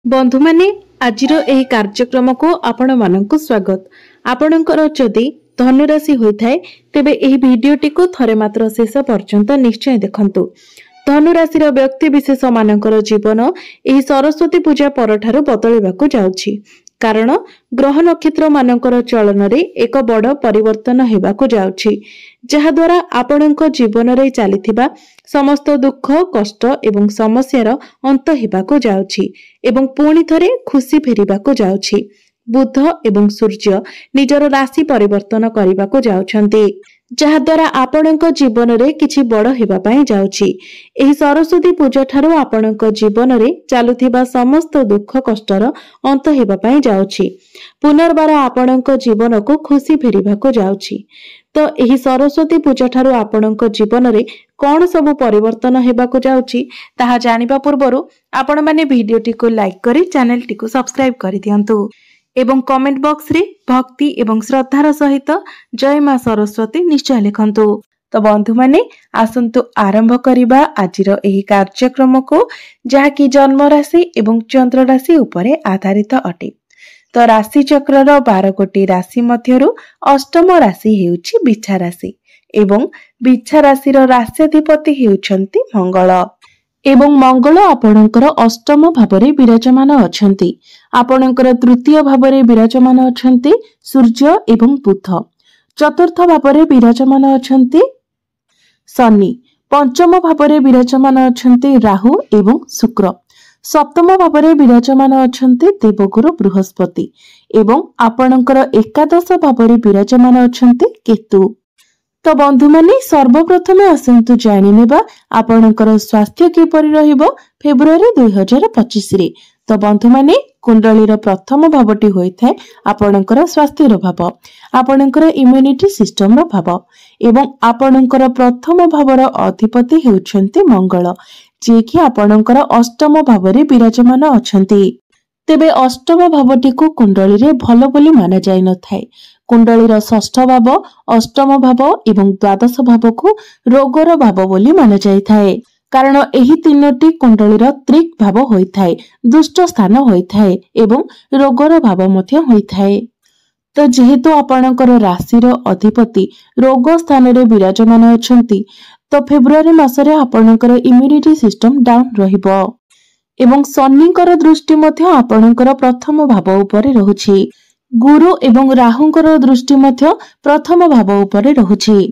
बंधु माने आजिर एही कार्यक्रम को आपण मानकु स्वागत। आपणकर जदि धनुराशि होइथाय तेबे एही भिडियोटी को थरे मात्र शेष पर्यंत निश्चय देखंतु। धनुराशि व्यक्ति विशेष मानकर जीवन एही सरस्वती पूजा परठारु बदलिबाकु जाउछि, कारण ग्रह नक्षत्र मानकर चलन रे एक बड़ परिवर्तन हेबाकु जाउछि, जहा द्वारा आपणक जीवन रे चलीथिबा समस्त दुख कष्ट एवं समस्यार अंत हेबाकु जाउछि एवं पुणी थरे खुशी फेरिबाकु जाउछि। बुध एवं सूर्य निजर राशि परिवर्तन करिबाकु जाउछन्ति, जहा द्वारा आपणक जीवन रे किछि बड़ हेबा पई जाउछि। एही सरस्वती पूजा ठारो आपणक जीवन रे चालुथिबा समस्त दुख कष्टर अंत हेबा पई जाउछि। पुनर्बार आपणक जीवन को खुशी फेरिबाकु जाउछि। तो एही सरस्वती पूजा ठारो आपणक जीवन रे कौन सब परिवर्तन हेबाकु जाउछि ताहा जानिबा पूर्वरु आपण माने भिडियोटी को लाइक करी चैनल टी को सब्सक्राइब करि दियंतु एवं कमेंट बॉक्स रे भक्ति एवं श्रद्धार सहित जय मां सरस्वती निश्चय लिखंतु। तो बंधु माने आसंतु आरंभ करिबा आजिर एही कार्यक्रम को, जहा कि जन्म राशि एवं चंद्र राशि उपरे आधारित अटे। तो राशि चक्रर 12 गोटी राशि मध्यरु अष्टम राशि हेउछि बिच्छा राशि एवं बिच्छा राशिर राश्याधिपति हेउछन्ति मंगल एवं मंगल आपणकर अष्टम भावरे विराजमान अछन्ति। आपणकर तृतीय भावरे विराजमान अछन्ति सूर्य एवं बुध। चतुर्थ भावरे विराजमान अछन्ति शनि। पंचम भावरे विराजमान अछन्ति राहु एवं शुक्र। सप्तम भावरे विराजमान अछन्ति देवगुरु बृहस्पति एवं आपणकर एकादश भावरे विराजमान अछन्ति केतु। तो बंधु माने सर्वप्रथमे आसंतु जानि नेबा आपणकर स्वास्थ्य किपरि रहिबो फेब्रुआरी 2025 रे। तो बंधु माने कुंडलीर प्रथम भावटी होइथाय आपणकर स्वास्थ्यर भाव, आपणकर इम्यूनिटी सिस्टम रो भाव एवं आपणकर प्रथम भावर अधिपति हेउछन्ति मंगल, जे कि आपणकर अष्टम भावरे विराजमान अछन्ति। तेबे अष्टम भावटी को कुंडली रे भलो बोली माना जाय न थाए। कुंडलीर षष्ठ भाव, अष्टम भाव एवं द्वादश भाव को रोगर भाव बोली माना जाय थाए, कारण एही तीनोटी कुंडलीर त्रिक भाव होइथाए, दुष्ट स्थान होइथाए एवं रोगर भाव मध्य होइथाए। तो जेहेतु आपणकर राशिर अधिपति रोग स्थान रे विराजमान अछन्ति, तो फेब्रुआरी मासरे आपणकर इम्यूनिटी सिस्टम डाउन रहिबो एवं शनिकर दृष्टि मध्य आपणकर प्रथम भाव उपरे रहुछि। गुरु एवं राहुंकर दृष्टि मध्य प्रथम भाव उपरे रहुछि।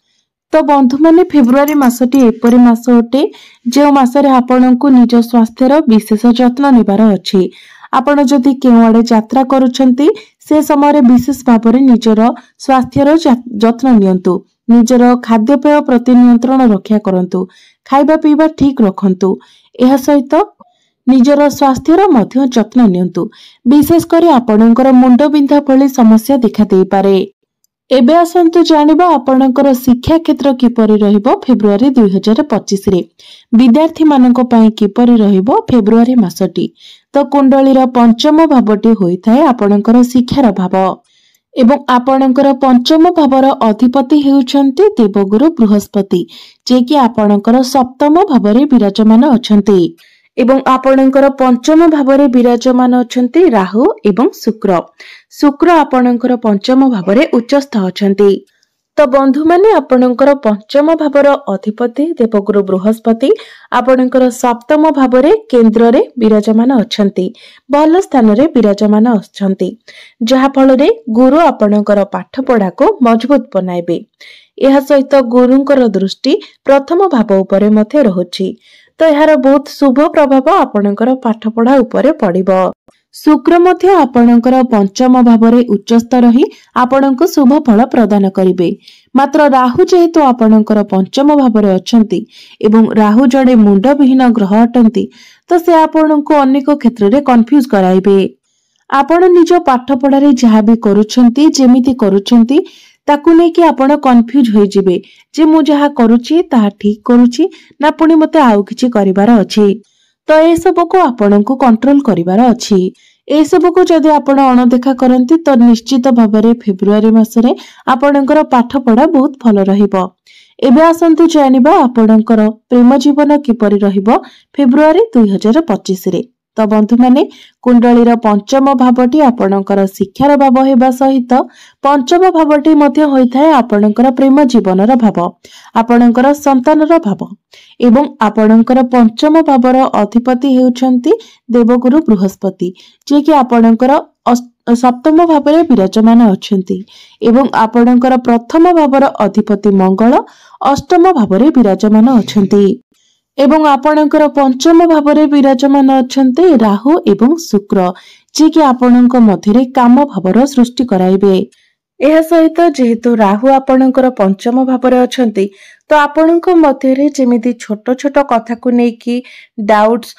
तो बंधु माने फेब्रुआरी मासटी एपरि मास अटे जे मासरे आपणको निज स्वास्थ्यर विशेष जत्न नेबार अछि। आपण जदि केवाडे यात्रा करूछन्ति से समय विशेष भाव निजर स्वास्थ्यर जत्न नियंतु। निजर खाद्यपेय प्रति नियंत्रण रक्षा करंतु। खाइबा पीबा ठीक रखंतु। एहा सहित निजर स्वास्थ्यर मध्य जत्न नियंतु। विशेष करी आपणकर मुंड बिंधा भली समस्या देखा देई पारे। एबे आसंतु जानिबा आपणकर शिक्षा क्षेत्र किपरि रहिबो फेब्रुआरी 2025 रे। विद्यार्थी मानक पई किपरि रहिबो फेब्रुआरी मासटी। तो कुंडलीर पंचम भावटी होइथाय आपणकर शिक्षार भाव एवं आपणकर पंचम भावर अधिपति हेउछन्ति देवगुरु बृहस्पति, जे कि आपणकर सप्तम भावरे विराजमान अछन्ति एवं आपणकर पंचम भावरे विराजमान अछन्ति राहु एवं शुक्र। शुक्र आपणकर पंचम भावरे उच्चस्थ अछन्ति। तो बंधु माने आपणकर पंचम भावर अधिपति देवगुरु बृहस्पति आपणकर सप्तम भावरे केंद्र रे विराजमान अछन्ति, भल स्थान रे विराजमान अछन्ति, जहा फल रे गुरु आपणकर पाठ पढ़ा को मजबूत बनाइबे। एहा सहित गुरुंकर दृष्टि प्रथम भाव उपरे मध्य रहुछि। तो यार बहुत शुभ प्रभाव आपणकर पाठ पढ़ा उपरे पड़िबो। शुक्र मध्य आपणकर पंचम भावरे उच्चस्थ रही आपणको शुभ फल प्रदान करिवे। मात्र राहु जेहेतु आपणकर पंचम भावरे अछन्ति एवं राहु जड़े मुंड विहीन ग्रह अटंती, तो से आपणको अनेक क्षेत्र रे कंफ्यूज कराइबे। आपण निज पाठ पढ़ारे जहा भी करूछन्ति जेमिति करूछन्ति ताकू नै कि आपण कंफ्यूज होई जिवे जे मु जहा करूछि ताहा ठीक करूछि ना पुणी मते आउ किछि करिवार अछि। तो ए सब को आपणको कंट्रोल करिवार अछि। ए सब को जदि आपण अणदेखा करंती तो निश्चित भाबरे फेब्रुआरी मासरे आपणकर पाठ पढ़ा बहुत भल रहिबो। एबे आसंतु जानिबा आपणकर प्रेम जीवन किपरि रहिबो फेब्रुआरी 2025 रे। तो बंधु माने कुंडलीर पंचम भावटी आपणकर शिक्षार भाव हेबा सहित पंचम भावटी मध्य होइथाय आपणकर प्रेम जीवनर भाव, आपणकर संतानर भाव एवं आपणकर पंचम भावर अधिपति हेउछंती देवगुरु बृहस्पति, जे कि आपणकर सप्तम भावरे विराजमान अछंती एवं आपणकर प्रथम भावर अधिपति मंगल अष्टम भावरे विराजमान अछंती एवं आपणकर पंचम भावरे विराजमान अछंती राहु एवं शुक्र, जे कि आपणक मध्यरे काम भावर सृष्टि कराइबे। एहा सहित जेहेतु राहु आपणकर पंचम भावरे अछंती तो आपणक मध्यरे जेमिति छोट छोट कथा को नेकी डाउट्स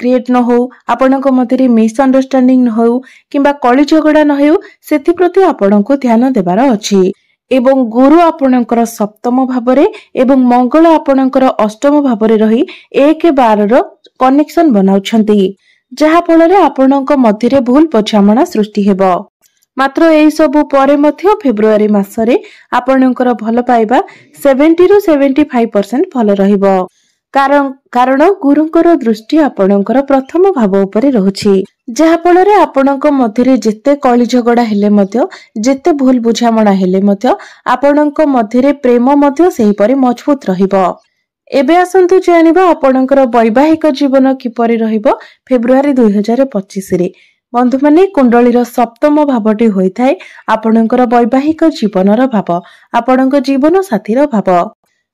क्रिएट न हो, आपणक मध्यरे मिसअंडरस्टैंडिंग न हो किंबा कली झगड़ा न हो, सेथि प्रति आपणको ध्यान देबार अछि। एवं गुरु आपणकर सप्तम भावरे एवं मंगल आपणकर अष्टम भावरे रही 1-12 कनेक्शन बनाउछंती, जहा फଳରେ आपणक मध्यरे भूल बुझामणा सृष्टि हेबो। मात्र एई सबु परे मध्य फेब्रुआरी मासरे आपणकर भल पाइबा 70 ରୁ 75% भल रहिबो, कारण गुरुंकर दृष्टि आपणकर प्रथम भाव उपरे रहुछि, जहा फଳରେ आपणक मध्यरे जेते कली झगड़ा हेले मध्य जेते भूल बुझामणा हेले मध्य आपणक मध्यरे प्रेम मध्य सेही परि मजबूत रहिबो। एबे आसंतु जानिबा आपणकर वैवाहिक जीवन किपरि रहिबो फेब्रुआरी 2025 रे। बंधु माने कुंडलीर सप्तम भावटी होइथाय आपणकर वैवाहिक जीवनर भाव, आपणक जीवन साथीर भाव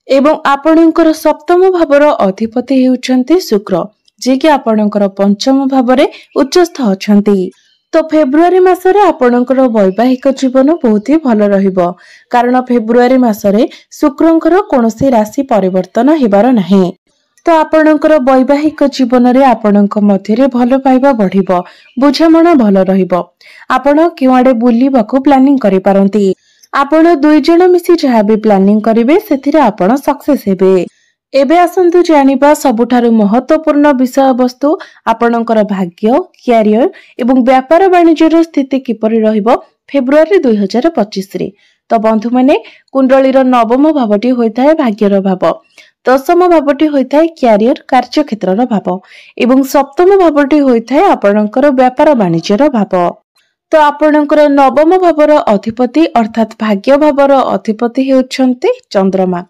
एवं आपणकर सप्तम भावर अधिपति हेउछंती शुक्र, जे कि आपणकर पंचम भावरे उच्चस्थ अछंती। तो फेब्रुआरी मासरे आपणकर वैवाहिक जीवन बहुत ही भल रहिबो, कारण फेब्रुआरी मासरे शुक्रंकर कोनोसी राशि परिवर्तन हेबार नाही। तो आपणकर वैवाहिक जीवन रे आपणक मध्यरे भल पाइबा बढ़िबो, बुझामणा भल रहिबो। आपण किवाडे बुलिबाकू प्लानिंग करि पारंती। आपण 2 जण मिसी जहा भी प्लानिंग करिवे सेथिरे आपण सक्सेस हेबे। एबे आसंतु जानिबा सबुठारु महत्वपूर्ण विषय वस्तु आपणकर भाग्य, कैरियर एवं व्यापार वाणिज्यर स्थिति किपरि रहिबो फेब्रुआरी 2025 रे। तो बंधु माने कुंडलीर नवम भावटी होइथाय भाग्यर भाव, दशम भावटी होइथाय कैरियर कार्य क्षेत्रर भाव एवं सप्तम भावटी होइथाय आपणकर व्यापार वाणिज्यर भाव। तो आपणकर नवम भावर अधिपति अर्थात भाग्य भावर अधिपति हेउछंती चंद्रमा,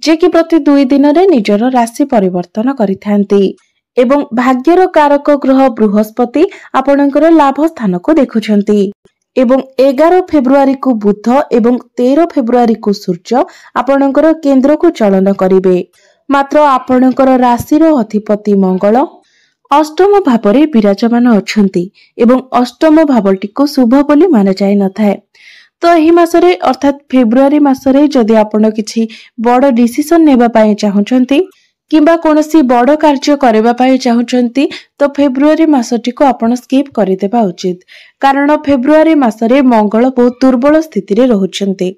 जे कि प्रति 2 दिन रे निजर राशि परिवर्तन करिथांती एवं भाग्यर कारक ग्रह बृहस्पति आपणकर लाभ स्थान को देखुछंती एवं 11 फेब्रुआरी को बुध एवं 13 फेब्रुआरी को सूर्य आपणकर केंद्र को चलन करिवे। मात्र आपणकर राशिर अधिपति मंगल अष्टम भावरे विराजमान अछंती एवं अष्टम भावटी को शुभ बोली माना जाय नथाय। तो एही मासरे अर्थात फेब्रुआरी मासरे जदि आपण किछि बड़ डिसिजन नेबा पई चाहुचंती किंबा कोनोसी बड़ कार्य करबा पई चाहुचंती तो फेब्रुआरी मासटी को आपण स्किप करि देबा उचित, कारण फेब्रुआरी मासरे मंगल बहुत दुर्बल स्थिति रे रहुचंती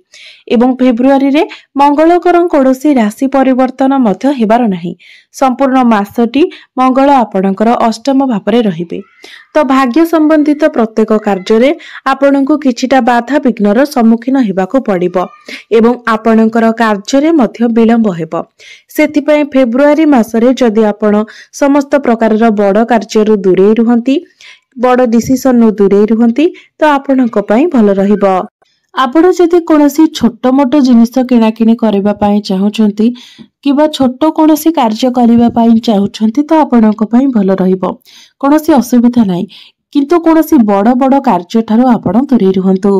एवं फेब्रुआरी रे मंगलकर कोनोसी राशि परिवर्तन मध्य हेबार नाही। संपूर्ण मासटी मंगल आपणकर अष्टम भावरे रहिबे। तो भाग्य संबंधित प्रत्येक कार्य रे आपणको किछिटा बाधा विघ्नर सम्मुखीन हेबाको पड़िबो एवं आपणकर कार्य रे मध्य विलंब हेबो। सेथि पय फेब्रुआरी मासरे जदि आपण समस्त प्रकारर बड़ कार्य दूरे रुहंती, बड़ डिसिजन नु दूरे रुहंती तो आपणको पय भल रहिबो। आपण जदि कोनोसी छोट मोट जिनिस किना किनी करबा पई चाहुचंती किबा छोट कोनोसी कार्य करबा पई चाहुचंती तो आपणको पई भल रहिबो, कोनोसी असुविधा नाही। किंतु कोनोसी बड़ बड़ कार्य ठारो आपण दूरे रुहंतु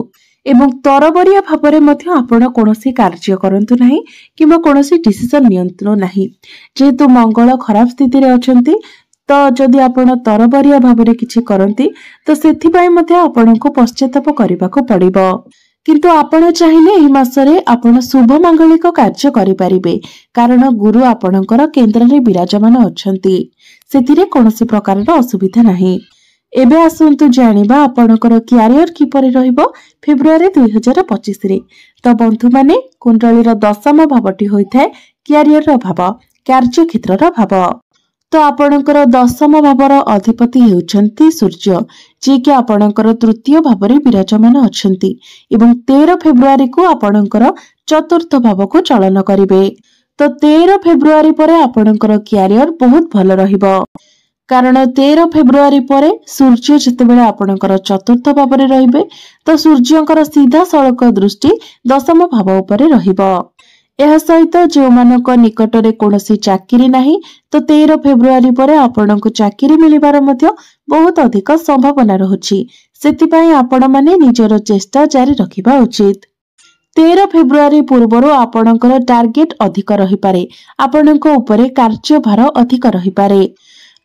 एवं तरबरिया भावरे मध्य आपण कोनोसी कार्य करंतु नाही किबा कोनोसी डिसिजन नियंत्रण नाही। जेहेतु मंगल खराब स्थिति रे अछंती तो जदि आपण तरबरिया भावरे किछि करंती तो सेथि पई मध्य आपणको पश्चाताप करबाको पड़िबो। किंतु आपण चाहिले एही मासरे आपण शुभ मांगलिक कार्य करि परिबे, कारण गुरु आपणकर केंद्र रे विराजमान अछंती, सेथिरे कोनोसी प्रकारर असुविधा नाही। एबे आसंतु जानिबा आपणकर कैरियर किपरि रहिबो फेब्रुआरी 2025 रे। तो बंधु माने कुंडलीर दशम भावटी होइथाय कैरियर भाव, कार्य क्षेत्रर भाव। तो आपणकर दशम भावर अधिपति हेउछंती सूर्य, जे कि आपणकर तृतीय भावरे विराजमान अछंती एवं 13 फेब्रुआरी को आपणकर चतुर्थ भाव को चलन करिवे। तो 13 फेब्रुआरी परे आपणकर कैरियर बहुत भल रहिबो। कारण 13 फेब्रुआरी पर सूर्य जितेबाला आपणकर चतुर्थ भाव में रहिबे तो सूर्यंकर सीधा सड़क दृष्टि दशम भाव उपर रहिबो। यह सहित जो मानक निकटरे कोनोसी चाकरी नाही तो 13 फेब्रुआरी पर आपणको चाकरी मिलिबार मध्य बहुत अधिक संभावना रहुछि। सेतिपई आपण माने निजर चेष्टा जारी रखिबा उचित। 13 फेब्रुआरी पूर्वरु आपणकर टार्गेट अधिक रही पारे, आपणको उपरे कार्यभार अधिक रही पारे,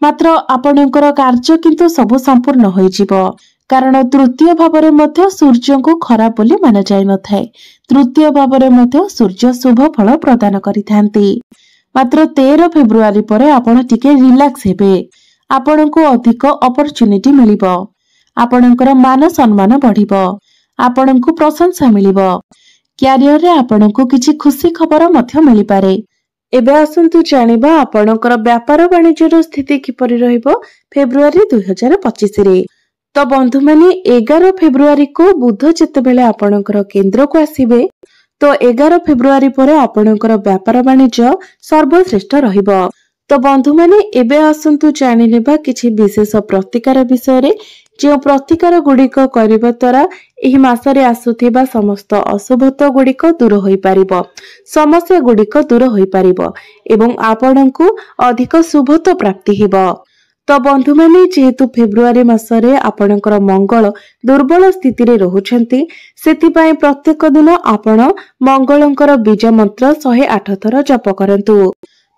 मात्र आपणकर कार्य किंतु सब संपूर्ण होइजिबो। कारण तृतीय भावरे मध्य सूर्य को खराब बोली माना जाय नथाय। तृतीय भावरे मध्य सूर्य शुभ फल प्रदान करिथांती। मात्र 13 फेब्रुआरी पर आपण टिके रिलैक्स हेबे, आपणको अधिक अपॉर्चुनिटी मिलिबो, आपणकर मान सम्मान बढ़िबो, आपणको प्रशंसा मिलिबो, क्यारियर रे आपणको किछि खुशी खबर मध्य मिलि पारे। एबे आसंतु जानिबा आपणकर व्यापार वाणिज्यर स्थिति किपरि रहिबो फेब्रुआरी 2025 रे। तो बंधु माने 11 फेब्रुआरी को बुध जेतेबेले आपणकर केंद्र को आसीबे तो 11 फेब्रुआरी पर आपणकर व्यापार वाणिज्य सर्वश्रेष्ठ रहिबो। तो बंधु माने एबे आसंतु जानि लेबा किछि विशेष प्रतिकार विषय रे, जो प्रतिकार गुड़िक करबा द्वारा एही मासरे आसुथिबा समस्त अशुभत्व गुड़िक दूर होई पारिबो, समस्या गुड़िक दूर होई पारिबो एवं आपणको अधिक शुभत्व प्राप्ति हेबो। तो बंधु माने जेहेतु फेब्रुआरी मासरे आपणकर मंगल दुर्बल स्थिति रे रहुछंती, सेतिपई प्रत्येक दिन आपण मंगलंकर बीज मंत्र 108 थर जप करंतु।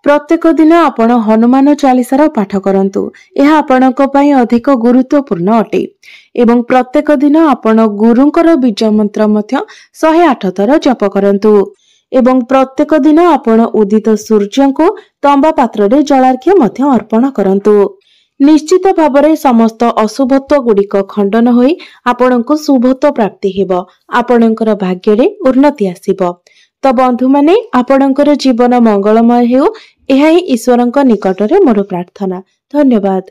प्रत्येक दिन आपण हनुमान चालीसार पाठ करंतु, यह आपणको पई अधिक गुरुत्वपूर्ण अटे। एवं प्रत्येक दिन आपण गुरुंकर बीज मंत्र मध्य 108 थर जप करंतु। एवं प्रत्येक दिन आपण उदित सूर्य को तंबा पात्र रे जलार्घ्य मध्य अर्पण करंतु। निश्चित भावरे समस्त अशुभत्व गुड़िक खंडन होई आपणको शुभत्व प्राप्ति हेबो, आपणकर भाग्य रे उन्नति आसीबो। तो बंधु माने आपणकर जीवन मंगलमय हेउ, एहा ही ईश्वरंक निकटरे मोर प्रार्थना। धन्यवाद।